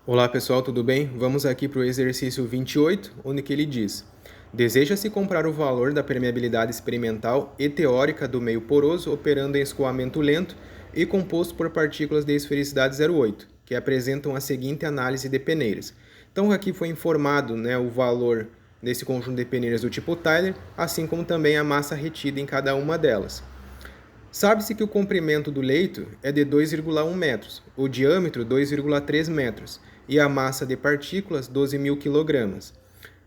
Olá pessoal, tudo bem? Vamos aqui para o exercício 28, onde que ele diz: deseja-se comprar o valor da permeabilidade experimental e teórica do meio poroso operando em escoamento lento e composto por partículas de esfericidade 0,8, que apresentam a seguinte análise de peneiras. Então aqui foi informado, o valor desse conjunto de peneiras do tipo Tyler, assim como também a massa retida em cada uma delas. Sabe-se que o comprimento do leito é de 2,1 metros, o diâmetro 2,3 metros e a massa de partículas 12.000 kg.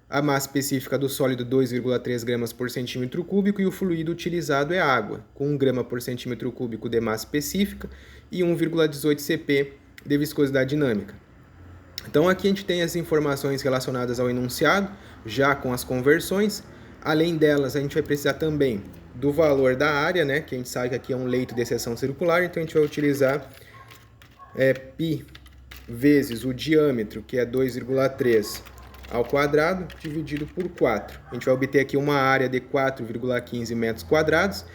A massa específica do sólido 2,3 gramas por centímetro cúbico e o fluido utilizado é água, com 1 grama por centímetro cúbico de massa específica e 1,18 cp de viscosidade dinâmica. Então aqui a gente tem as informações relacionadas ao enunciado, já com as conversões. Além delas, a gente vai precisar também do valor da área, que a gente sabe que aqui é um leito de seção circular, então a gente vai utilizar π vezes o diâmetro, que é 2,3 ao quadrado, dividido por 4. A gente vai obter aqui uma área de 4,15 metros quadrados,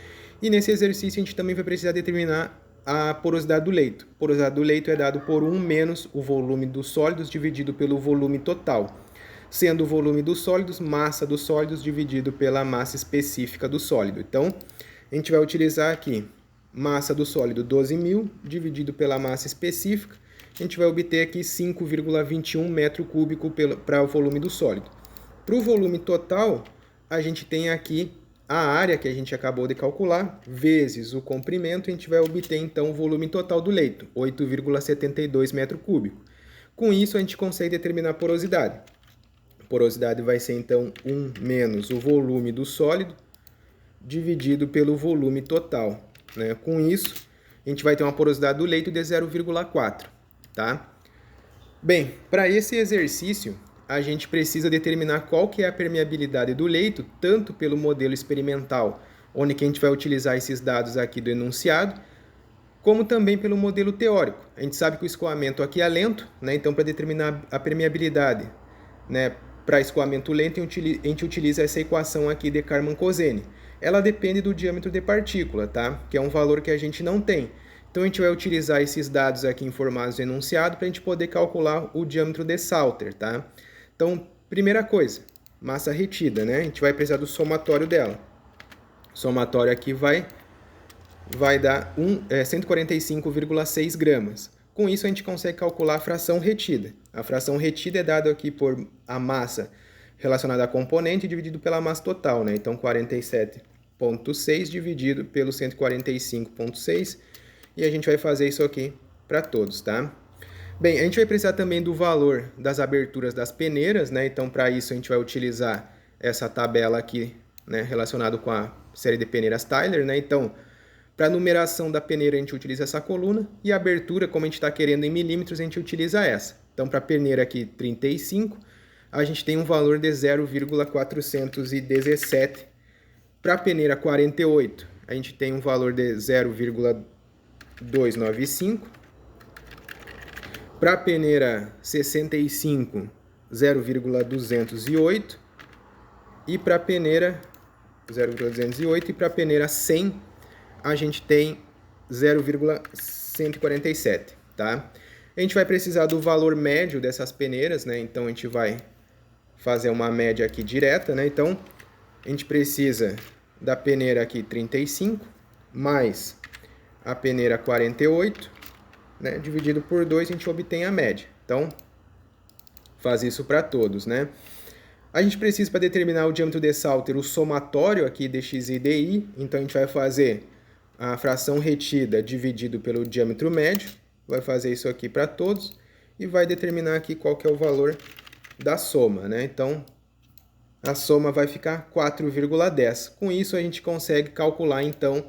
e nesse exercício a gente também vai precisar determinar a porosidade do leito. A porosidade do leito é dado por 1 menos o volume dos sólidos dividido pelo volume total, sendo o volume dos sólidos massa dos sólidos dividido pela massa específica do sólido. Então, a gente vai utilizar aqui massa do sólido 12.000 dividido pela massa específica. A gente vai obter aqui 5,21 metro cúbico para o volume do sólido. Para o volume total, a gente tem aqui a área que a gente acabou de calcular, vezes o comprimento, a gente vai obter então o volume total do leito, 8,72 metro cúbico. Com isso, a gente consegue determinar a porosidade. A porosidade vai ser então 1 menos o volume do sólido dividido pelo volume total. Com isso, a gente vai ter uma porosidade do leito de 0,4. Tá? Bem, para esse exercício, a gente precisa determinar qual que é a permeabilidade do leito, tanto pelo modelo experimental, onde que a gente vai utilizar esses dados aqui do enunciado, como também pelo modelo teórico. A gente sabe que o escoamento aqui é lento, então para determinar a permeabilidade, para escoamento lento, a gente utiliza essa equação aqui de Karman-Cozzeni. Ela depende do diâmetro de partícula, tá? Que é um valor que a gente não tem. Então, a gente vai utilizar esses dados aqui informados no enunciado para a gente poder calcular o diâmetro de Salter, tá? Então, primeira coisa, massa retida, A gente vai precisar do somatório dela. O somatório aqui vai dar 145,6 gramas. Com isso, a gente consegue calcular a fração retida. A fração retida é dada aqui por a massa relacionada a componente dividido pela massa total, Então, 47,6 dividido pelo 145,6, e a gente vai fazer isso aqui para todos, tá? Bem, a gente vai precisar também do valor das aberturas das peneiras, Então, para isso, a gente vai utilizar essa tabela aqui, relacionada com a série de peneiras Tyler, Então, para a numeração da peneira, a gente utiliza essa coluna, e a abertura, como a gente está querendo em milímetros, a gente utiliza essa. Então, para a peneira aqui 35, a gente tem um valor de 0,417. Para a peneira 48, a gente tem um valor de 0,295. Para a peneira 65, 0,208. E para a peneira 0,208 e para a peneira 100, a gente tem 0,147, tá? A gente vai precisar do valor médio dessas peneiras, Então, a gente vai fazer uma média aqui direta, Então, a gente precisa da peneira aqui 35, mais a peneira 48, dividido por 2, a gente obtém a média. Então, faz isso para todos, A gente precisa, para determinar o diâmetro de Salter, o somatório aqui de x e de y. Então, a gente vai fazer a fração retida dividido pelo diâmetro médio. Vai fazer isso aqui para todos. E vai determinar aqui qual que é o valor da soma, Então, a soma vai ficar 4,10. Com isso, a gente consegue calcular, então,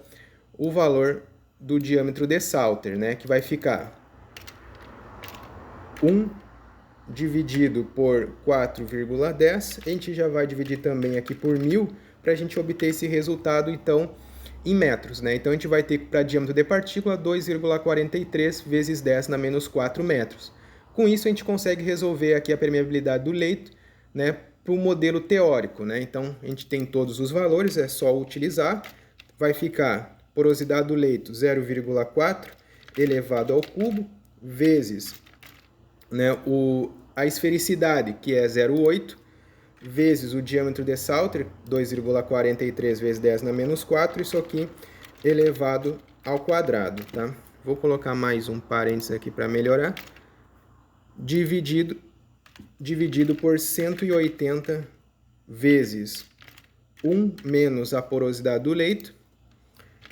o valor do diâmetro de Salter, que vai ficar 1 dividido por 4,10. A gente já vai dividir também aqui por 1.000 para a gente obter esse resultado, então, em metros, Então, a gente vai ter para diâmetro de partícula 2,43 vezes 10 na menos 4 metros. Com isso, a gente consegue resolver aqui a permeabilidade do leito, para o modelo teórico, Então, a gente tem todos os valores, é só utilizar. Vai ficar porosidade do leito 0,4 elevado ao cubo, vezes né, a esfericidade, que é 0,8, vezes o diâmetro de Salter, 2,43 vezes 10 na menos 4, isso aqui elevado ao quadrado, tá? Vou colocar mais um parênteses aqui para melhorar. Dividido por 180 vezes 1 menos a porosidade do leito,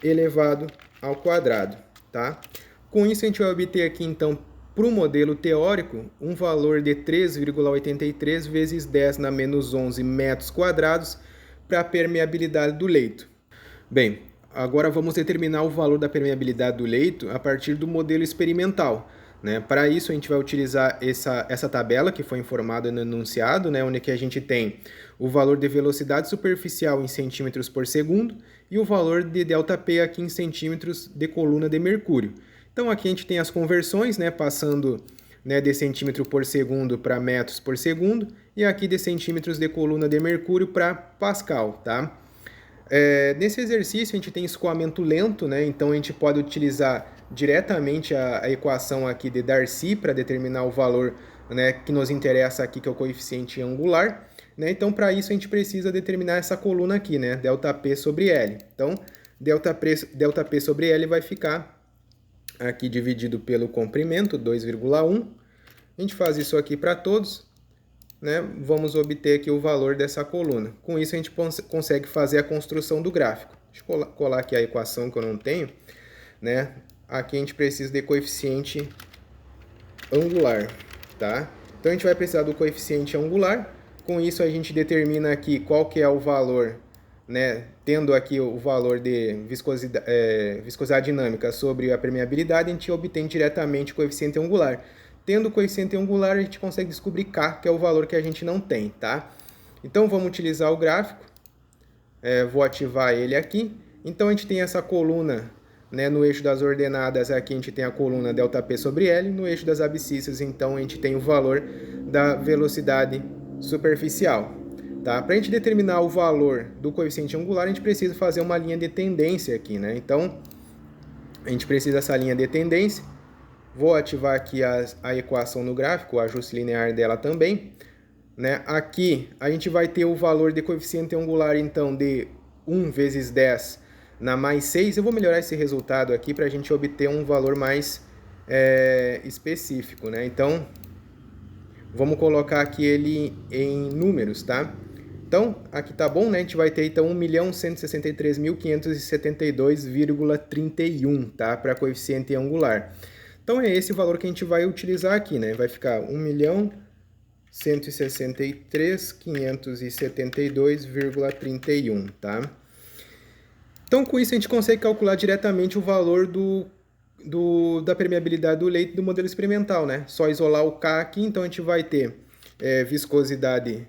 elevado ao quadrado, tá? Com isso, a gente vai obter aqui, então, para o modelo teórico, um valor de 3,83 vezes 10 na menos 11 metros quadrados para a permeabilidade do leito. Bem, agora vamos determinar o valor da permeabilidade do leito a partir do modelo experimental, né? Para isso, a gente vai utilizar essa tabela que foi informada no enunciado, né? Onde que a gente tem o valor de velocidade superficial em centímetros por segundo e o valor de ΔP aqui em centímetros de coluna de mercúrio. Então, aqui a gente tem as conversões, né? Passando, né, de centímetro por segundo para metros por segundo e aqui de centímetros de coluna de mercúrio para pascal, tá? Nesse exercício a gente tem escoamento lento, né? Então a gente pode utilizar diretamente a equação aqui de Darcy para determinar o valor, né, que nos interessa aqui, que é o coeficiente angular, né? Então para isso a gente precisa determinar essa coluna aqui, né? ΔP sobre L. Então ΔP sobre L vai ficar aqui dividido pelo comprimento, 2,1. A gente faz isso aqui para todos, né? Vamos obter aqui o valor dessa coluna. Com isso, a gente consegue fazer a construção do gráfico. Deixa eu colar aqui a equação que eu não tenho, né? Aqui a gente precisa de coeficiente angular, tá? Então, a gente vai precisar do coeficiente angular. Com isso, a gente determina aqui qual que é o valor, né? Tendo aqui o valor de viscosidade dinâmica sobre a permeabilidade, a gente obtém diretamente o coeficiente angular. Tendo o coeficiente angular, a gente consegue descobrir K, que é o valor que a gente não tem, tá? Então, vamos utilizar o gráfico. Vou ativar ele aqui. Então, a gente tem essa coluna, né, no eixo das ordenadas, aqui a gente tem a coluna ΔP sobre L. No eixo das abscissas, então, a gente tem o valor da velocidade superficial. Tá? Para a gente determinar o valor do coeficiente angular, a gente precisa fazer uma linha de tendência aqui, né? Então, a gente precisa dessa linha de tendência. Vou ativar aqui a equação no gráfico, o ajuste linear dela também, né? Aqui a gente vai ter o valor de coeficiente angular, então, de 1 vezes 10 na mais 6. Eu vou melhorar esse resultado aqui para a gente obter um valor mais específico, né? Então, vamos colocar aqui ele em números, tá? Então, aqui tá bom, né? A gente vai ter, então, 1.163.572,31, tá? Para coeficiente angular. Então, é esse o valor que a gente vai utilizar aqui, né? Vai ficar 1.163.572,31, tá? Então, com isso, a gente consegue calcular diretamente o valor da permeabilidade do leito do modelo experimental, né? Só isolar o K aqui, então a gente vai ter viscosidade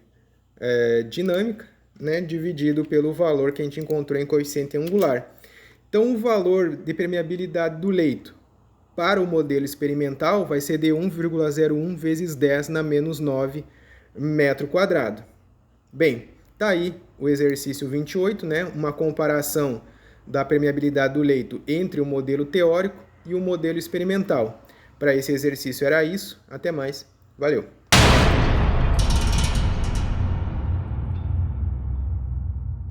dinâmica, né? Dividido pelo valor que a gente encontrou em coeficiente angular. Então, o valor de permeabilidade do leito para o modelo experimental vai ser de 1,01 vezes 10 na menos 9 metro quadrado. Bem, tá aí o exercício 28, né? Uma comparação da permeabilidade do leito entre o modelo teórico e o modelo experimental. Para esse exercício era isso. Até mais. Valeu!